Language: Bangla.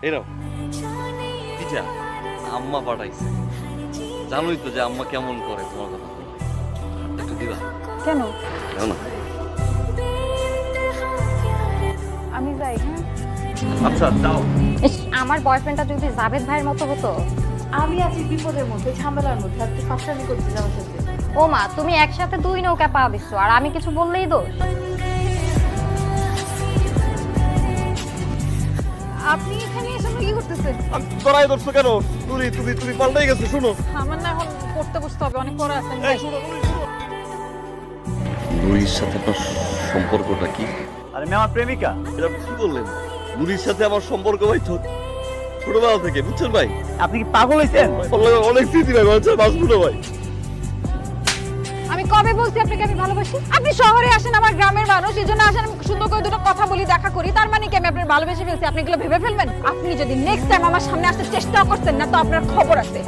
এরাও পিজা আম্মা পাঠাইছে। জানোই তো যে আম্মা কেমন করে তোমার কথা বলে। একটু দিবা? কেন? দাও না। আমি যাই। হ্যাঁ আচ্ছা দাও। আমার বয়ফ্রেন্ডটা যদি জাভেদ ভাইয়ের মতো হতো। আমি আছি বিপদের মধ্যে, ঝামেলার মধ্যে, আর তুই ফাঁসামি করছিস আমার সাথে। ও মা, তুমি একসাথে দুই নৌকা পা দিচ্ছ আর আমি কিছু বললেই দোষ। আপনি এখানে এসে কি করতেছেন? তোরাই ধরছো কেন? তুমি তুমি তুমি পাল্টাই গেছো। শুনো, আমার না এখন পড়তে বসতে হবে, অনেক পড়া আছে। এই শুনো, নুরির সাথে আপনার সম্পর্কটা কি? আরে মেয়ে আমার প্রেমিকা। এটা আপনি কি বললেন? নুরির সাথে আমার সম্পর্ক ভাই তো ছোটবেলা থেকে, বুঝছেন ভাই? আপনি কি পাগল হয়েছেন? অনেক স্মৃতি ভাই, বাচ্চা বাঁচবো না ভাই। আমি কবে বলছি আপনাকে আমি ভালোবাসি? আপনি শহরে আসেন, আমার গ্রামের মানুষ, এই জন্য আসেন, আমি সুন্দর করে দুটো কথা বলি, দেখা করি, তার মানে কি আমি আপনার ভালোবেসে ফেলছি? আপনি এগুলো ভেবে ফেলবেন? আপনি যদি নেক্সট টাইম আমার সামনে আসতে চেষ্টা করছেন না, তো আপনার খবর আছে।